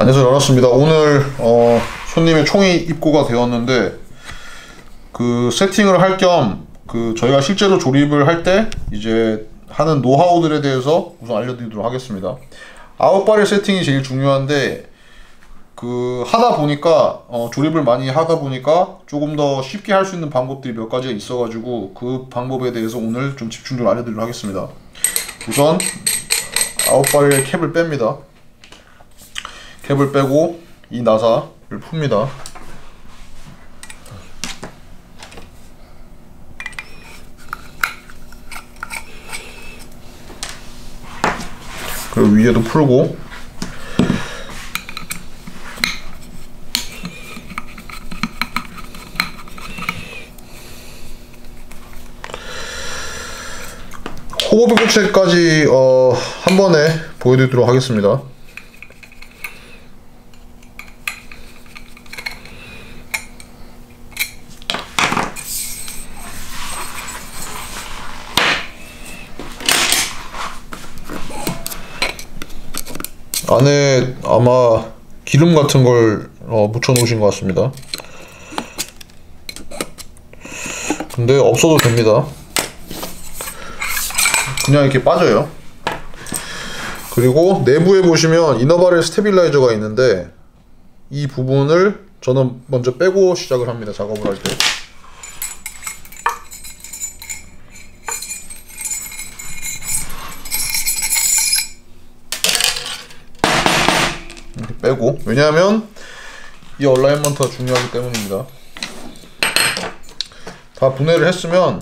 안에서 열었습니다. 오늘 손님의 총이 입고가 되었는데 그 세팅을 할 겸 그 저희가 실제로 조립을 할 때 이제 하는 노하우들에 대해서 우선 알려드리도록 하겠습니다. 아웃바렐 세팅이 제일 중요한데 그 하다 보니까 조립을 많이 하다 보니까 조금 더 쉽게 할 수 있는 방법들이 몇 가지가 있어가지고 그 방법에 대해서 오늘 좀 집중적으로 알려드리도록 하겠습니다. 우선 아웃바렐 캡을 뺍니다. 캡을 빼고 이 나사를 풉니다. 그리고 위에도 풀고 호흡 교체까지 한 번에 보여드리도록 하겠습니다. 안에 아마 기름 같은 걸 묻혀 놓으신 것 같습니다. 근데 없어도 됩니다. 그냥 이렇게 빠져요. 그리고 내부에 보시면 이너바렐 스테빌라이저가 있는데 이 부분을 저는 먼저 빼고 시작을 합니다. 작업을 할 때. 이렇게 빼고, 왜냐하면 이 얼라인먼트가 중요하기 때문입니다. 다 분해를 했으면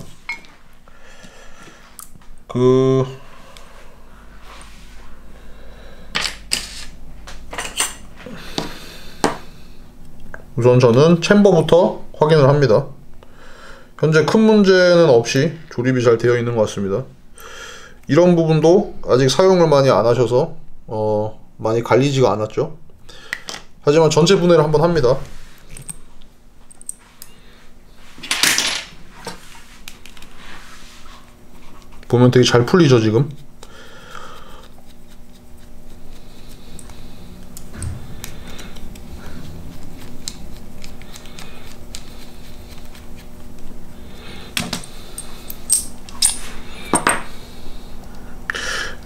우선 저는 챔버부터 확인을 합니다. 현재 큰 문제는 없이 조립이 잘 되어 있는 것 같습니다. 이런 부분도 아직 사용을 많이 안 하셔서 많이 갈리지가 않았죠. 하지만 전체 분해를 한번 합니다. 보면 되게 잘 풀리죠 지금.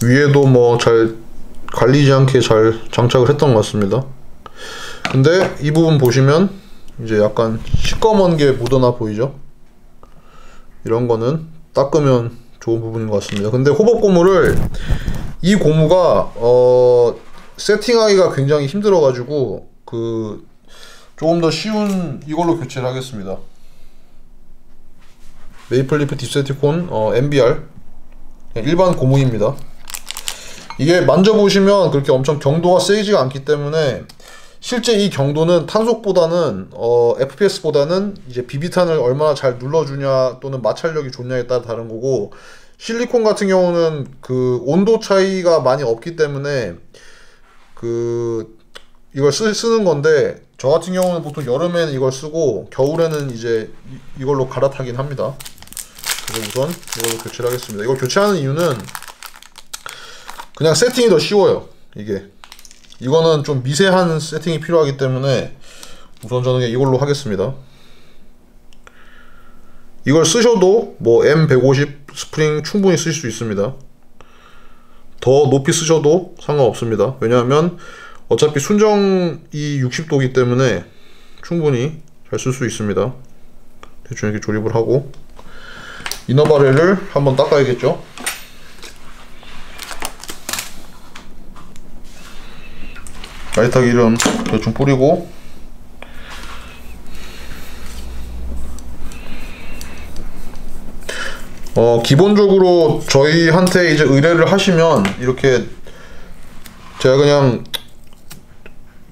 위에도 뭐 잘 갈리지 않게 잘 장착을 했던 것 같습니다. 근데 이 부분 보시면 이제 약간 시꺼먼 게 묻어나 보이죠? 이런 거는 닦으면 좋은 부분인 것 같습니다. 근데 호법 고무를 이 고무가 세팅하기가 굉장히 힘들어 가지고 조금 더 쉬운 이걸로 교체를 하겠습니다. 메이플리프 딥세티콘 MBR 일반 고무입니다. 이게 만져보시면 그렇게 엄청 경도가 세지가 않기 때문에 실제 이 경도는 탄속보다는 FPS보다는 이제 비비탄을 얼마나 잘 눌러주냐 또는 마찰력이 좋냐에 따라 다른 거고, 실리콘 같은 경우는 그 온도 차이가 많이 없기 때문에 이걸 쓰는 건데, 저 같은 경우는 보통 여름에는 이걸 쓰고 겨울에는 이제 이걸로 갈아타긴 합니다. 그래서 우선 이걸로 교체를 하겠습니다. 이걸 교체하는 이유는 그냥 세팅이 더 쉬워요. 이거는 좀 미세한 세팅이 필요하기 때문에 우선 저는 이걸로 하겠습니다. 이걸 쓰셔도 뭐 M150 스프링 충분히 쓰실 수 있습니다. 더 높이 쓰셔도 상관없습니다. 왜냐하면 어차피 순정이 60도이기 때문에 충분히 잘 쓸 수 있습니다. 대충 이렇게 조립을 하고 이너바렐을 한번 닦아야겠죠. 라이터 기름 대충 뿌리고, 기본적으로 저희한테 이제 의뢰를 하시면 이렇게 제가 그냥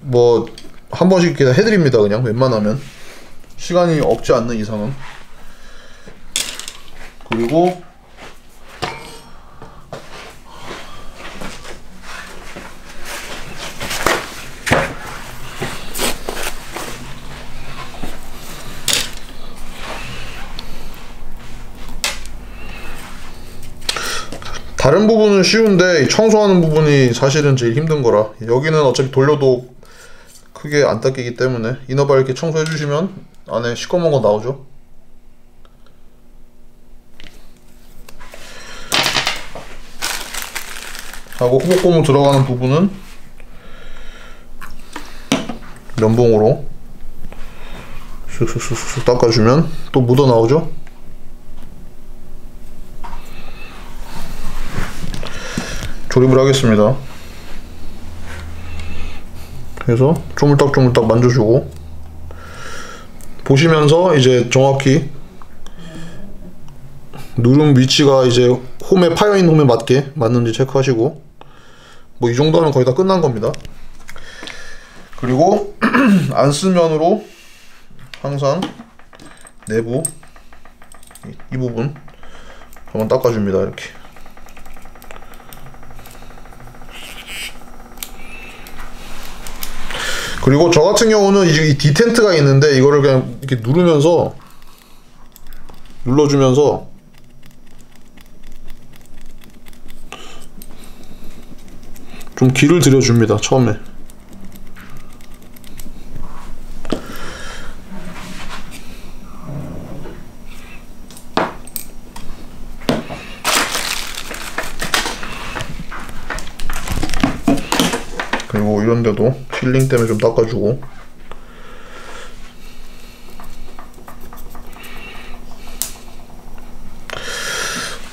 뭐 한 번씩 그냥 해드립니다. 그냥 웬만하면 시간이 없지 않는 이상은. 그리고 다른 부분은 쉬운데 청소하는 부분이 사실은 제일 힘든 거라. 여기는 어차피 돌려도 크게 안 닦이기 때문에 이너발 이렇게 청소해 주시면 안에 시꺼먼 거 나오죠. 하고 호복고무 들어가는 부분은 면봉으로 쓱쓱쓱쓱 닦아주면 또 묻어 나오죠. 조립을 하겠습니다. 그래서 조물딱조물딱 만져주고 보시면서 이제 정확히 누름 위치가 이제 홈에 파여있는 홈에 맞게 맞는지 체크하시고 뭐 이 정도면 거의 다 끝난 겁니다. 그리고 안 쓴 면으로 항상 내부 이 부분 한번 닦아줍니다. 이렇게. 그리고 저 같은 경우는 이 디텐트가 있는데 이거를 그냥 이렇게 눌러주면서 좀 길을 들여줍니다. 처음에. 그리고 이런데도 필링 때문에 좀 닦아주고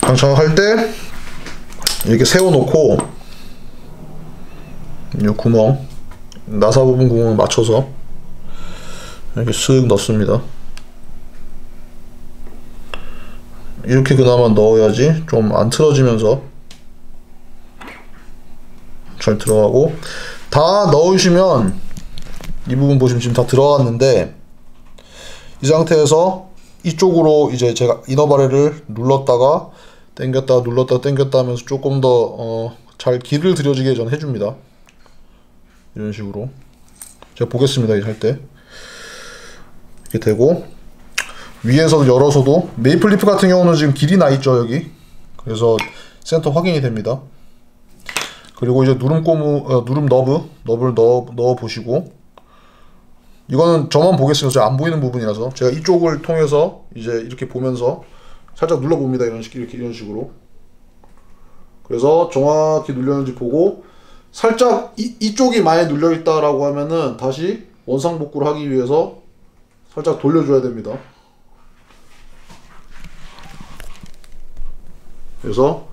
장착할 때 이렇게 세워놓고 이 구멍 나사 부분 구멍을 맞춰서 이렇게 쓱 넣습니다. 이렇게 그나마 넣어야지 좀 안 틀어지면서 잘 들어가고, 다 넣으시면 이 부분 보시면 지금 다 들어갔는데 이 상태에서 이쪽으로 이제 제가 이너바렐을 눌렀다가 당겼다 눌렀다 당겼다 하면서 조금 더 잘 길을 들여지게 전 해줍니다. 이런 식으로 제가 보겠습니다. 이제 할 때 이렇게 되고, 위에서 열어서도 메이플 리프 같은 경우는 지금 길이 나 있죠 여기. 그래서 센터 확인이 됩니다. 그리고 이제 누름 너브를 넣어 보시고, 이거는 저만 보겠습니다. 제가 안 보이는 부분이라서 제가 이쪽을 통해서 이제 이렇게 보면서 살짝 눌러 봅니다. 이런 식으로. 그래서 정확히 눌렸는지 보고, 살짝 이쪽이 많이 눌려 있다라고 하면은 다시 원상복구를 하기 위해서 살짝 돌려줘야 됩니다. 그래서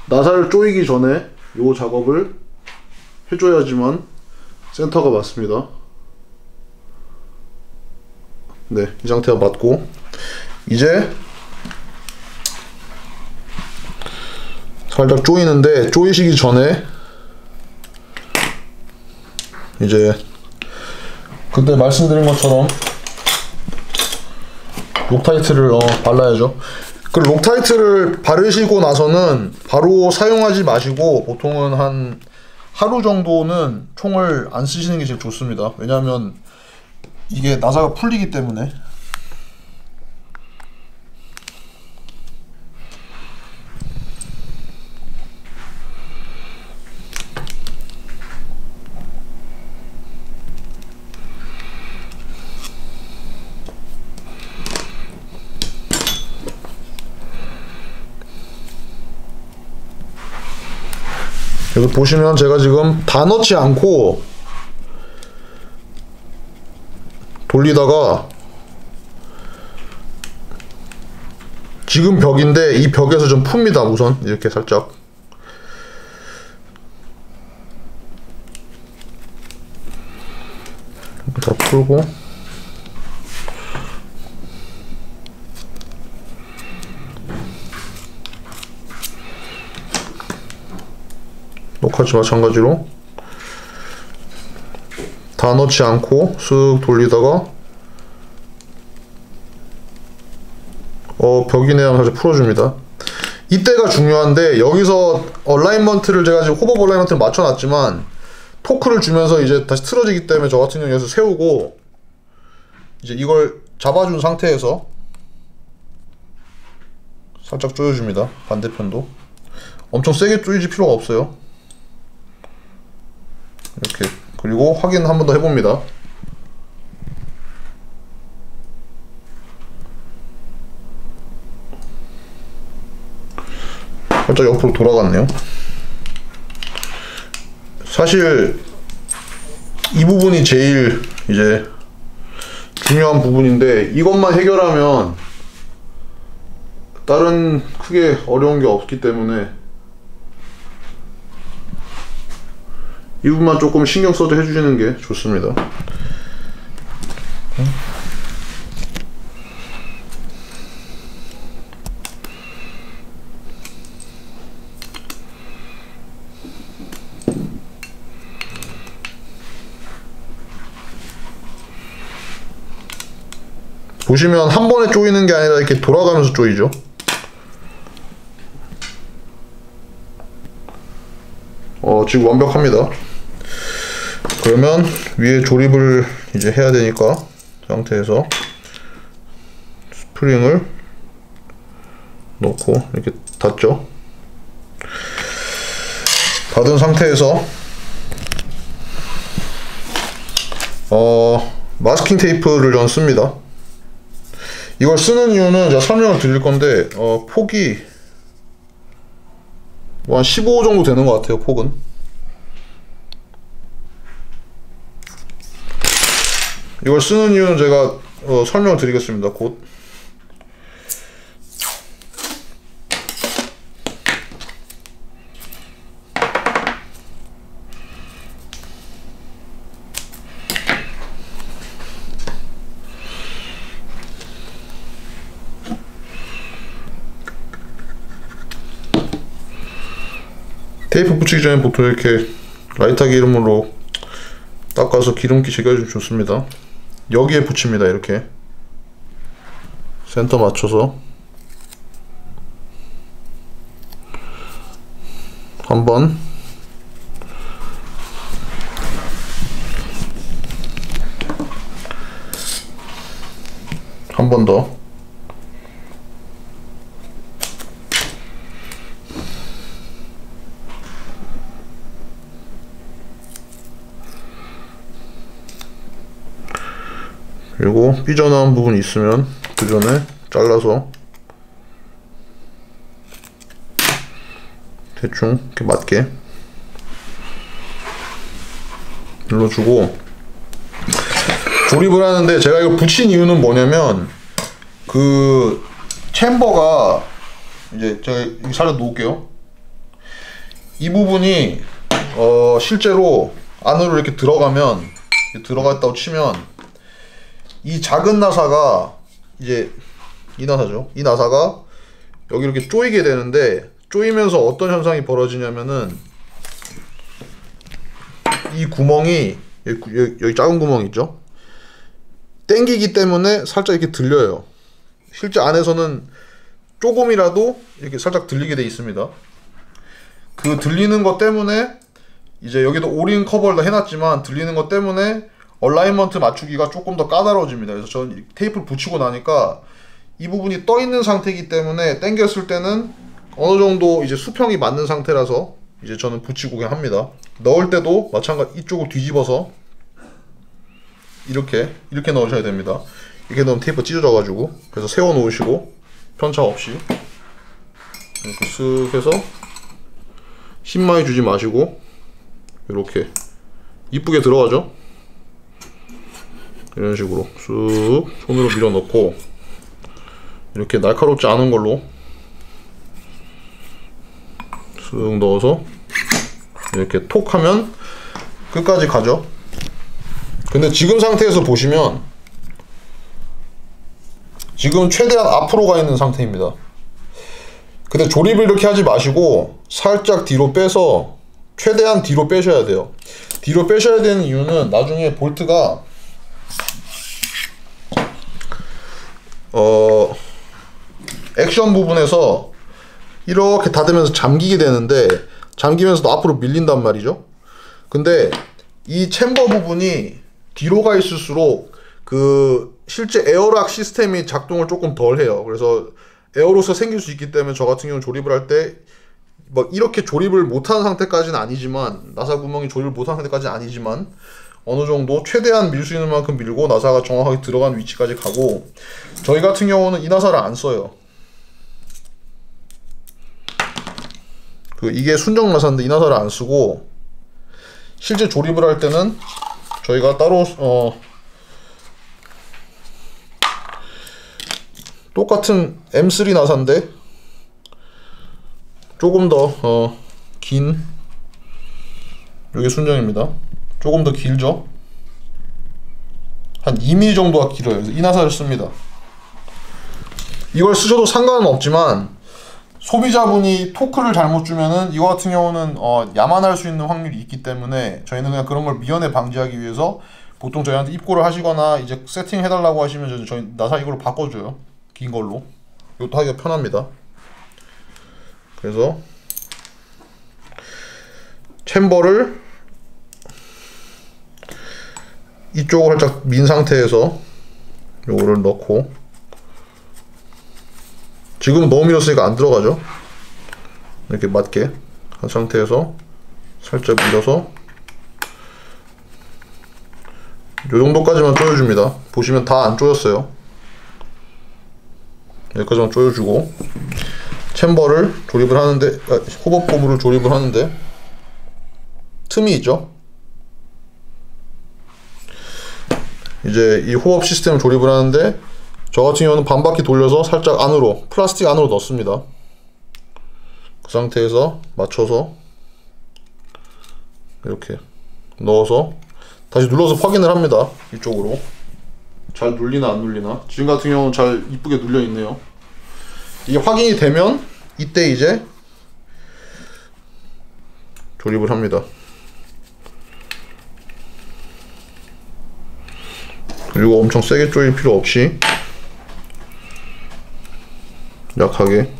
나사를 조이기 전에 요 작업을 해줘야지만 센터가 맞습니다. 네, 이 상태가 맞고, 이제 살짝 조이는데, 조이시기 전에 이제 그때 말씀드린 것처럼 록타이트를 발라야죠. 그 록타이트를 바르시고 나서는 바로 사용하지 마시고 보통은 한 하루 정도는 총을 안 쓰시는 게 제일 좋습니다. 왜냐하면 이게 나사가 풀리기 때문에. 여기 보시면 제가 지금 다 넣지 않고 돌리다가 지금 벽인데 이 벽에서 좀 풉니다. 우선 이렇게 살짝 다 풀고, 똑같이 마찬가지로 다 넣지 않고 쓱 돌리다가 벽이네 하면 살짝 풀어줍니다. 이때가 중요한데, 여기서 얼라인먼트를 제가 지금 호법 얼라인먼트를 맞춰놨지만 토크를 주면서 이제 다시 틀어지기 때문에 저 같은 경우에서 세우고 이제 이걸 잡아준 상태에서 살짝 조여줍니다. 반대편도 엄청 세게 조이지 필요가 없어요. 이렇게 그리고 확인 한 번 더 해봅니다. 살짝 옆으로 돌아갔네요. 사실 이 부분이 제일 이제 중요한 부분인데, 이것만 해결하면 다른 크게 어려운 게 없기 때문에 이 부분만 조금 신경 써서 해주시는 게 좋습니다. 보시면 한 번에 조이는 게 아니라 이렇게 돌아가면서 조이죠. 지금 완벽합니다. 그러면 위에 조립을 이제 해야 되니까 상태에서 스프링을 넣고 이렇게 닫죠. 닫은 상태에서 마스킹 테이프를 전 씁니다. 이걸 쓰는 이유는 제가 설명을 드릴 건데, 폭이 뭐 한 15 정도 되는 것 같아요. 폭은. 이걸 쓰는 이유는 제가 설명을 드리겠습니다. 곧. 테이프 붙이기 전에 보통 이렇게 라이터 기름으로 닦아서 기름기 제거해주면 좋습니다. 여기에 붙입니다. 이렇게 센터 맞춰서 한번, 한 번 더, 그리고 삐져나온 부분이 있으면 그 전에 잘라서 대충 이렇게 맞게 눌러주고, 조립을 하는데 제가 이거 붙인 이유는 뭐냐면, 그 챔버가 이제 제가 여기 살짝 놓을게요. 이 부분이 실제로 안으로 이렇게 들어가면, 들어갔다고 치면 이 작은 나사가 이제 이 나사죠. 이 나사가 여기 이렇게 조이게 되는데, 조이면서 어떤 현상이 벌어지냐면은 이 구멍이 여기 작은 구멍 있죠. 당기기 때문에 살짝 이렇게 들려요. 실제 안에서는 조금이라도 이렇게 살짝 들리게 돼 있습니다. 그 들리는 것 때문에 이제 여기도 오링 커버를 다 해놨지만 들리는 것 때문에 얼라이먼트 맞추기가 조금 더 까다로워집니다. 그래서 저는 테이프를 붙이고 나니까 이 부분이 떠 있는 상태이기 때문에 당겼을 때는 어느 정도 이제 수평이 맞는 상태라서 이제 저는 붙이고 그냥 합니다. 넣을 때도 마찬가지 이쪽을 뒤집어서 이렇게 넣으셔야 됩니다. 이렇게 넣으면 테이프 찢어져 가지고, 그래서 세워 놓으시고 편차 없이 이렇게 쓱 해서 힘 많이 주지 마시고 이렇게 이쁘게 들어가죠. 이런 식으로 쑥 손으로 밀어 넣고 이렇게 날카롭지 않은 걸로 쓱 넣어서 이렇게 톡 하면 끝까지 가죠. 근데 지금 상태에서 보시면 지금 최대한 앞으로 가 있는 상태입니다. 근데 조립을 이렇게 하지 마시고 살짝 뒤로 빼서 최대한 뒤로 빼셔야 돼요. 뒤로 빼셔야 되는 이유는 나중에 볼트가 액션 부분에서 이렇게 닫으면서 잠기게 되는데, 잠기면서도 앞으로 밀린단 말이죠. 근데 이 챔버 부분이 뒤로 가 있을수록 그 실제 에어락 시스템이 작동을 조금 덜 해요. 그래서 에어로스가 생길 수 있기 때문에 저 같은 경우는 조립을 할 때 뭐 이렇게 조립을 못한 상태까지는 아니지만, 나사 구멍이 조립을 못한 상태까지는 아니지만 어느 정도 최대한 밀 수 있는 만큼 밀고 나사가 정확하게 들어간 위치까지 가고, 저희 같은 경우는 이 나사를 안 써요. 이게 순정 나사인데 이 나사를 안 쓰고, 실제 조립을 할 때는 저희가 따로 똑같은 M3 나사인데 조금 더 긴, 이게 순정입니다. 조금 더 길죠? 한 2mm 정도가 길어요. 그래서 이 나사를 씁니다. 이걸 쓰셔도 상관은 없지만 소비자분이 토크를 잘못 주면은 이거 같은 경우는 야만할 수 있는 확률이 있기 때문에 저희는 그냥 그런 걸 미연에 방지하기 위해서 보통 저희한테 입고를 하시거나 이제 세팅 해달라고 하시면 저희 나사 이걸로 바꿔줘요. 긴 걸로. 이것도 하기가 편합니다. 그래서 챔버를 이쪽을 살짝 민 상태에서 요거를 넣고, 지금 너무 밀었으니까 안 들어가죠. 이렇게 맞게 한 상태에서 살짝 밀어서 요 정도까지만 조여줍니다. 보시면 다 안 조였어요. 여기까지만 조여주고 챔버를 조립을 하는데, 호법 고무를 조립을 하는데 틈이 있죠. 이제 이 호법 시스템을 조립을 하는데 저 같은 경우는 반바퀴 돌려서 살짝 안으로, 플라스틱 안으로 넣습니다. 그 상태에서 맞춰서 이렇게 넣어서 다시 눌러서 확인을 합니다. 이쪽으로 잘 눌리나 안 눌리나. 지금 같은 경우는 잘 이쁘게 눌려 있네요. 이게 확인이 되면 이때 이제 조립을 합니다. 그리고 엄청 세게 조일 필요 없이 약하게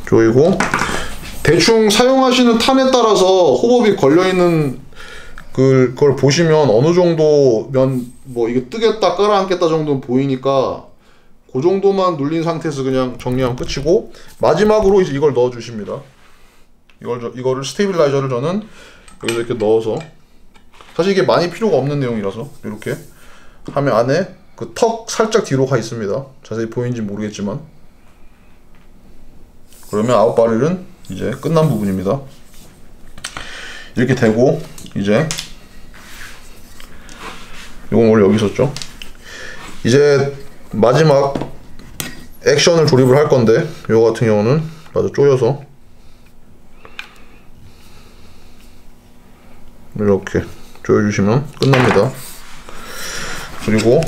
조이고, 대충 사용하시는 탄에 따라서 호법이 걸려있는 그걸 보시면 어느 정도면 뭐 이게 뜨겠다 끌어안겠다 정도는 보이니까 그 정도만 눌린 상태에서 그냥 정리하면 끝이고, 마지막으로 이제 이걸 넣어 주십니다. 이거를 스테빌라이저를 저는 여기서 이렇게 넣어서, 사실 이게 많이 필요가 없는 내용이라서 이렇게 하면 안에 그 턱 살짝 뒤로 가 있습니다. 자세히 보이는지 모르겠지만, 그러면 아웃바렐은 이제 끝난 부분입니다. 이렇게 되고, 이제 이건 원래 여기 있었죠. 이제 마지막 액션을 조립을 할 건데, 이거 같은 경우는 마저 조여서 이렇게 조여주시면 끝납니다. 그리고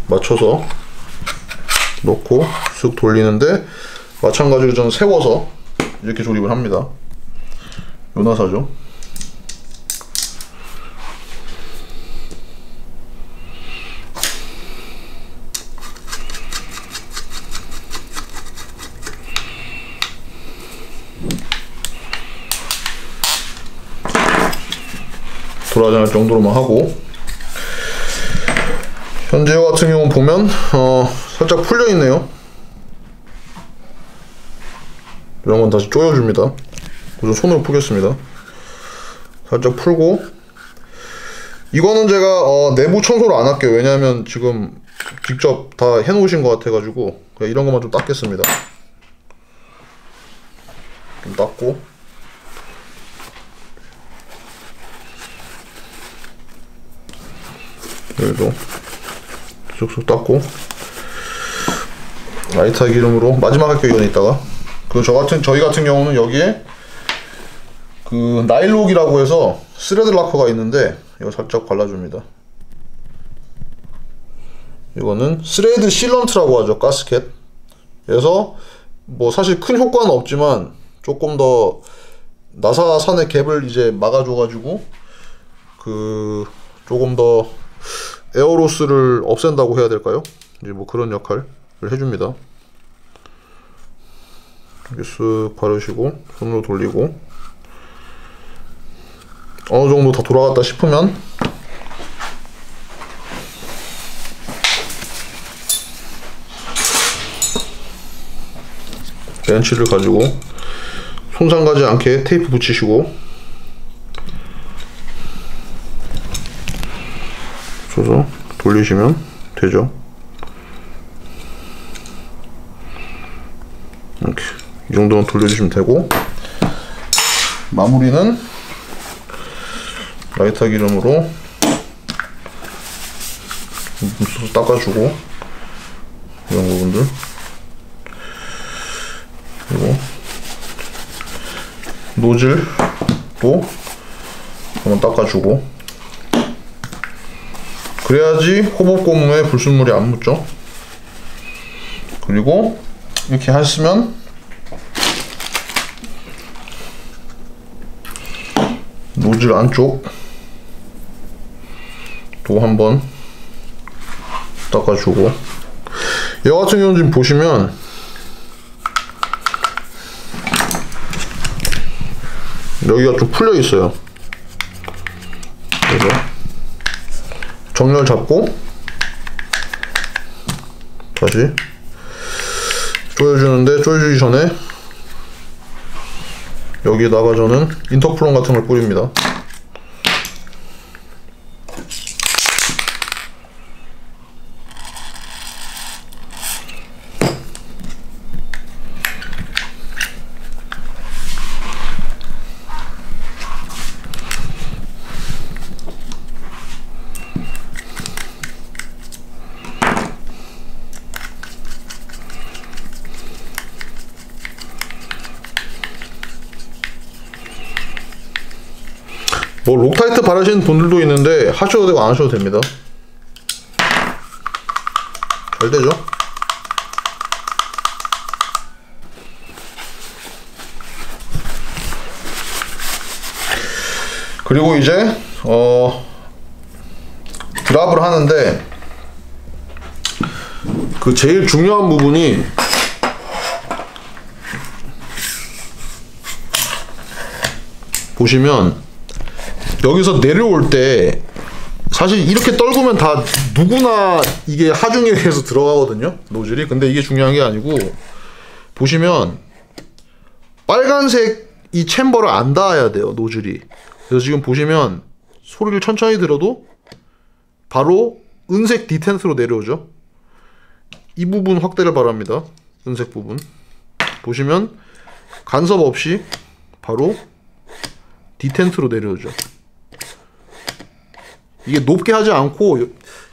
맞춰서 넣고 쓱 돌리는데, 마찬가지로 저는 세워서 이렇게 조립을 합니다. 요 나사죠. 돌아가지 않을 정도로만 하고, 현재 같은 경우 보면 살짝 풀려 있네요. 이런 건 다시 조여줍니다. 우선 손으로 풀겠습니다. 살짝 풀고, 이거는 제가 내부 청소를 안 할게요. 왜냐하면 지금 직접 다 해놓으신 것 같아가지고 그냥 이런 것만 좀 닦겠습니다. 좀 닦고, 여기도 쑥쑥 닦고, 라이터 기름으로 마지막 할게요. 이건 이따가. 저희 같은 경우는 여기에 그 나일록이라고 해서 스레드 락커가 있는데 이거 살짝 발라줍니다. 이거는 스레드 실런트라고 하죠. 가스켓. 그래서 뭐 사실 큰 효과는 없지만 조금 더 나사선의 갭을 이제 막아줘가지고 그 조금 더 에어로스를 없앤다고 해야 될까요? 이제 뭐 그런 역할을 해줍니다. 이렇게 쓱 바르시고 손으로 돌리고, 어느 정도 다 돌아갔다 싶으면 렌치를 가지고 손상 가지 않게 테이프 붙이시고 줘서 돌리시면 되죠. 이렇게 이 정도만 돌려주시면 되고, 마무리는 라이터 기름으로 닦아주고, 이런 부분들, 그리고 노즐도 한번 닦아주고, 그래야지 호법 고무에 불순물이 안 묻죠. 그리고 이렇게 하시면 노즐 안쪽 또 한번 닦아주고, 얘 같은 경우는 지금 보시면 여기가 좀 풀려 있어요. 그래서 정렬 잡고 다시 조여주는데, 조여주기 전에 여기에다가 저는 인터플론 같은 걸 뿌립니다. 뭐 록타이트 바르시는 분들도 있는데 하셔도 되고 안 하셔도 됩니다. 잘 되죠? 그리고 이제 드랍을 하는데, 그 제일 중요한 부분이 보시면 여기서 내려올 때 사실 이렇게 떨구면 다 누구나 이게 하중에 의해서 들어가거든요, 노즐이. 근데 이게 중요한 게 아니고, 보시면 빨간색 이 챔버를 안 닿아야 돼요, 노즐이. 그래서 지금 보시면 소리를 천천히 들어도 바로 은색 디텐트로 내려오죠. 이 부분 확대를 바랍니다. 은색 부분 보시면 간섭 없이 바로 디텐트로 내려오죠. 이게 높게 하지 않고,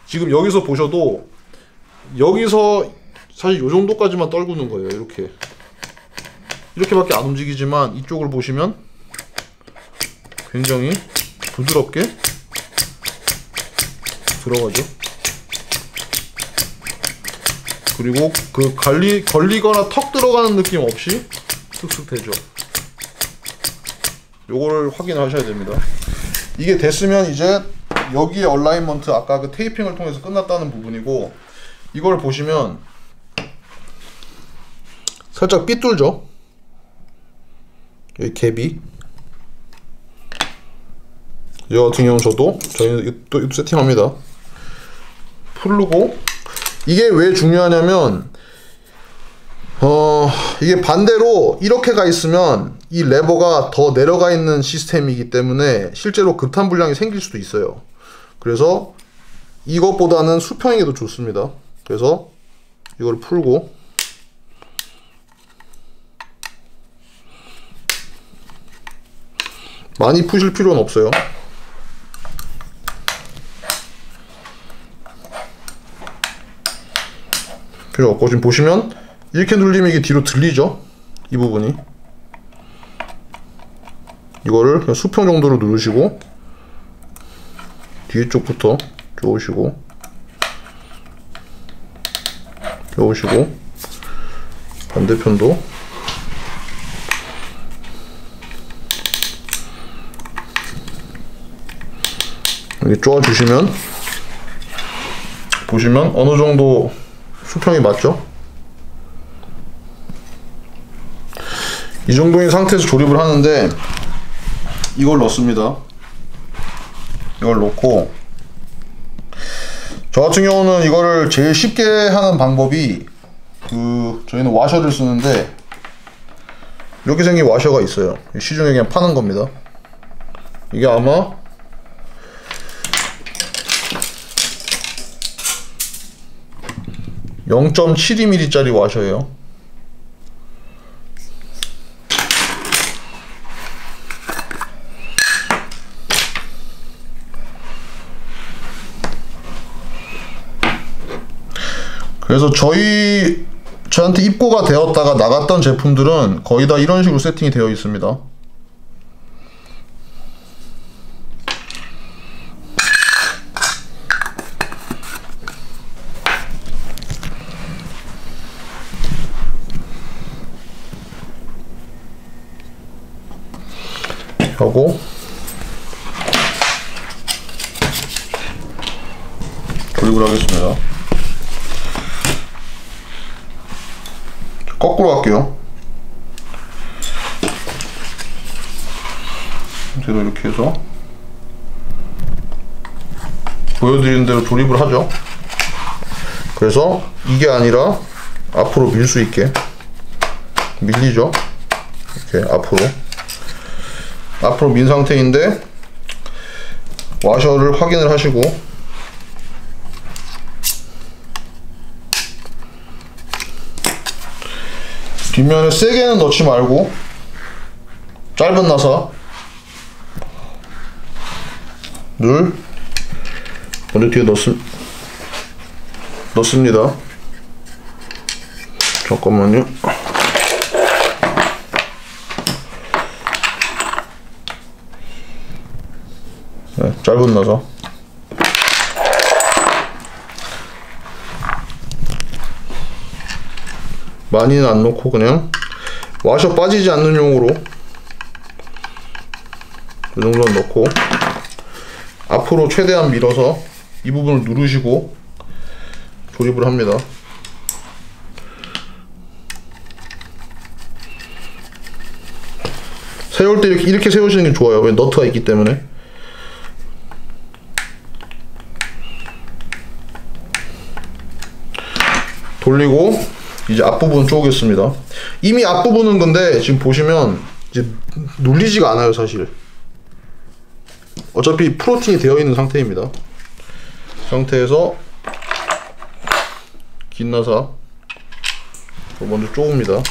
지금 여기서 보셔도 여기서 사실 요 정도까지만 떨구는 거예요. 이렇게밖에 안 움직이지만 이쪽을 보시면 굉장히 부드럽게 들어가죠. 그리고 그 걸리거나 턱 들어가는 느낌 없이 쓱쓱 되죠. 요거를 확인하셔야 됩니다. 이게 됐으면 이제 여기에 얼라인먼트, 아까 그 테이핑을 통해서 끝났다는 부분이고, 이걸 보시면 살짝 삐뚤죠? 여기 갭이. 이 같은 경우는 저희는 또 세팅합니다. 풀르고, 이게 왜 중요하냐면 이게 반대로 이렇게 가 있으면 이 레버가 더 내려가 있는 시스템이기 때문에 실제로 급탄 불량이 생길 수도 있어요. 그래서 이것보다는 수평이 더 좋습니다. 그래서 이걸 풀고, 많이 푸실 필요는 없어요. 필요 없고, 지금 보시면 이렇게 눌리면 이게 뒤로 들리죠? 이 부분이. 이거를 그냥 수평 정도로 누르시고, 뒤쪽부터 쪼으시고, 반대편도 이렇게 쪼아주시면, 보시면 어느 정도 수평이 맞죠? 이 정도인 상태에서 조립을 하는데, 이걸 넣습니다. 이걸 넣고, 저 같은 경우는 이거를 제일 쉽게 하는 방법이, 저희는 와셔를 쓰는데, 이렇게 생긴 와셔가 있어요. 시중에 그냥 파는 겁니다. 이게 아마 0.72mm 짜리 와셔예요. 그래서 저한테 입고가 되었다가 나갔던 제품들은 거의 다 이런 식으로 세팅이 되어 있습니다. 하고 조립을 하겠습니다. 거꾸로 할게요. 그대로 이렇게 해서 보여드리는 대로 조립을 하죠. 그래서 이게 아니라 앞으로 밀 수 있게 밀리죠. 이렇게 앞으로 민 상태인데 와셔를 확인을 하시고 뒷면에 세게는 넣지 말고 짧은 나사를 먼저 뒤에 넣습니다. 잠깐만요. 네, 짧은 나사. 많이는 안 넣고 그냥 와셔 빠지지 않는 용으로 이 정도는 넣고 앞으로 최대한 밀어서 이 부분을 누르시고 조립을 합니다. 세울 때 이렇게 세우시는 게 좋아요. 왜 너트가 있기 때문에. 돌리고 이제 앞부분 쪼개겠습니다. 이미 앞부분은 근데 지금 보시면 이제 눌리지가 않아요. 사실 어차피 프로틴이 되어 있는 상태입니다. 상태에서 긴 나사 먼저 쪼읍니다.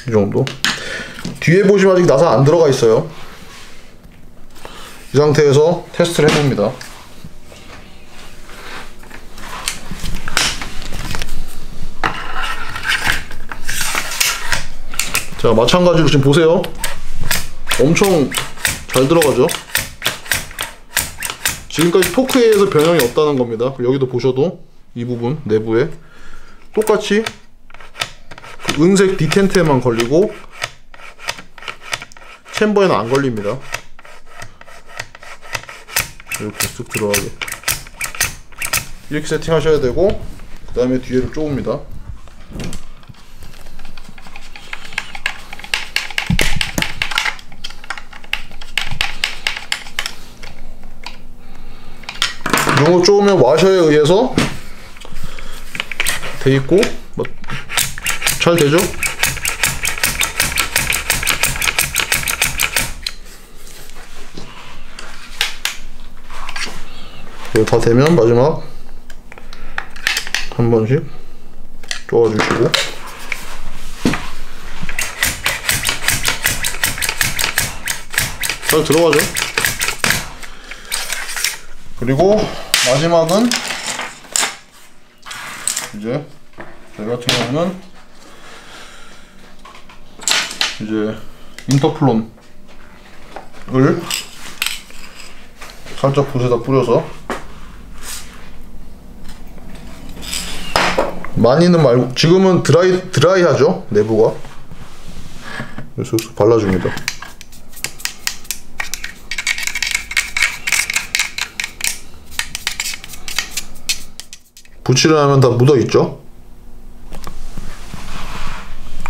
이 정도. 뒤에 보시면 아직 나사 안 들어가 있어요. 이 상태에서 테스트를 해봅니다. 자, 마찬가지로 지금 보세요. 엄청 잘 들어가죠? 지금까지 토크에 의해서 변형이 없다는 겁니다. 여기도 보셔도 이 부분 내부에 똑같이 그 은색 디텐트에만 걸리고 챔버에는 안 걸립니다. 이렇게 쓱 들어가게 이렇게 세팅하셔야 되고, 그 다음에 뒤에를 쪼읍니다. 이 정도 쪼으면 와셔에 의해서 돼 있고 뭐 잘 되죠? 다 되면 마지막 한 번씩 쪼아주시고, 잘 들어가죠? 그리고 마지막은 이제 저희 같은 경우는 이제 인터플론을 살짝 붓에다 뿌려서, 많이는 말고 지금은 드라이하죠 내부가. 쑥쑥 발라줍니다. 붙이려 하면 다 묻어있죠.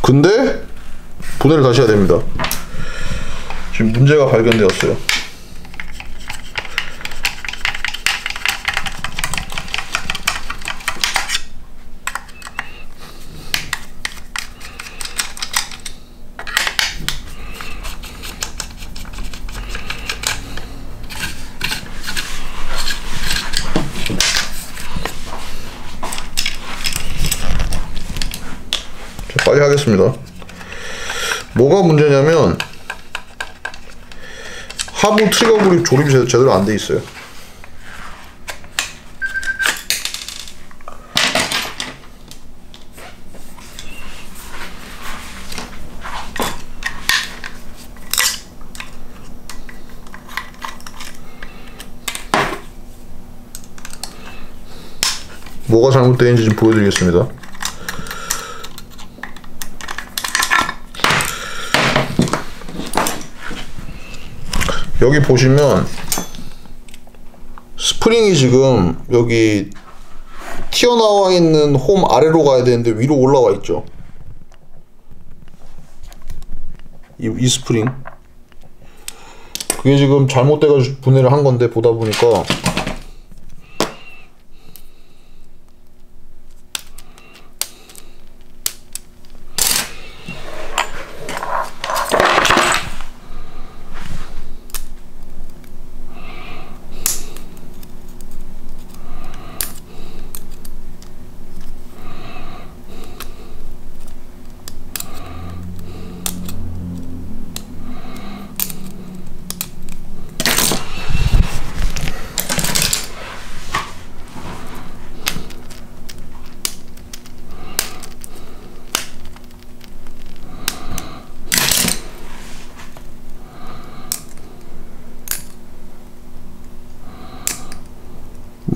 근데 분해를 다시 해야 됩니다. 지금 문제가 발견되었어요. 자, 빨리 하겠습니다. 뭐가 문제냐면 하부 트리거 그립 조립이 제대로 안 돼 있어요. 뭐가 잘못되어 있는지 좀 보여드리겠습니다. 여기 보시면 스프링이 지금 여기 튀어나와 있는 홈 아래로 가야 되는데 위로 올라와 있죠. 이 스프링 그게 지금 잘못돼가지고 분해를 한 건데, 보다 보니까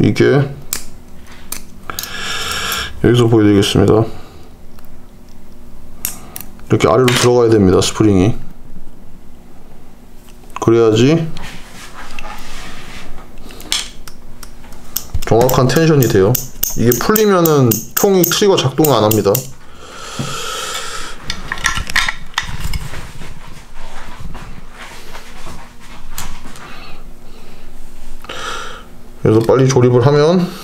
이게 여기서 보여드리겠습니다. 이렇게 아래로 들어가야 됩니다. 스프링이 그래야지 정확한 텐션이 돼요. 이게 풀리면은 총이 트리거 작동을 안 합니다. 그래서 빨리 조립을 하면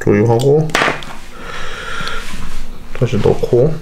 조립하고 다시 넣고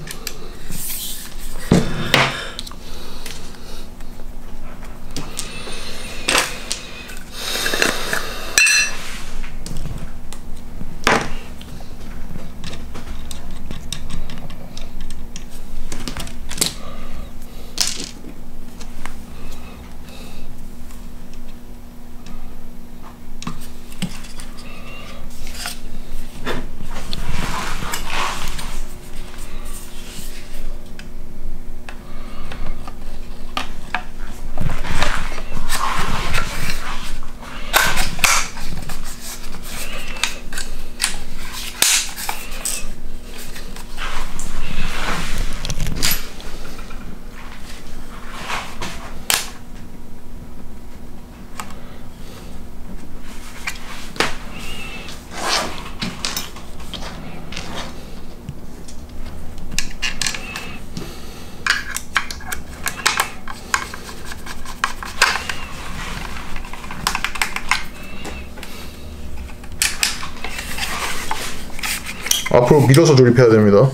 앞으로 밀어서 조립해야 됩니다.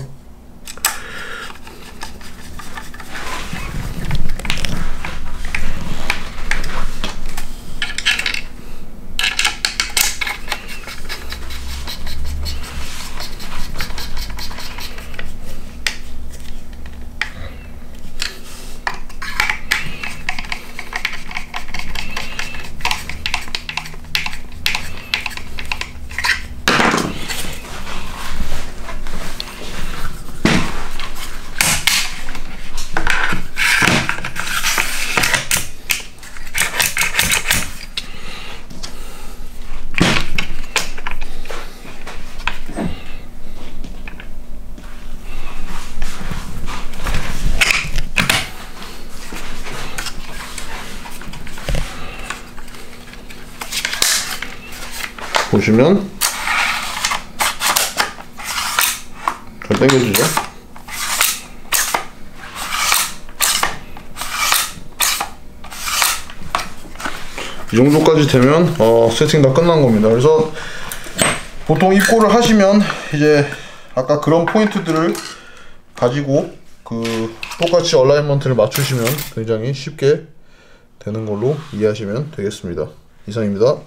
보시면 잘 당겨지죠? 이 정도까지 되면 세팅 다 끝난 겁니다. 그래서 보통 입고를 하시면 이제 아까 그런 포인트들을 가지고 똑같이 얼라이먼트를 맞추시면 굉장히 쉽게 되는 걸로 이해하시면 되겠습니다. 이상입니다.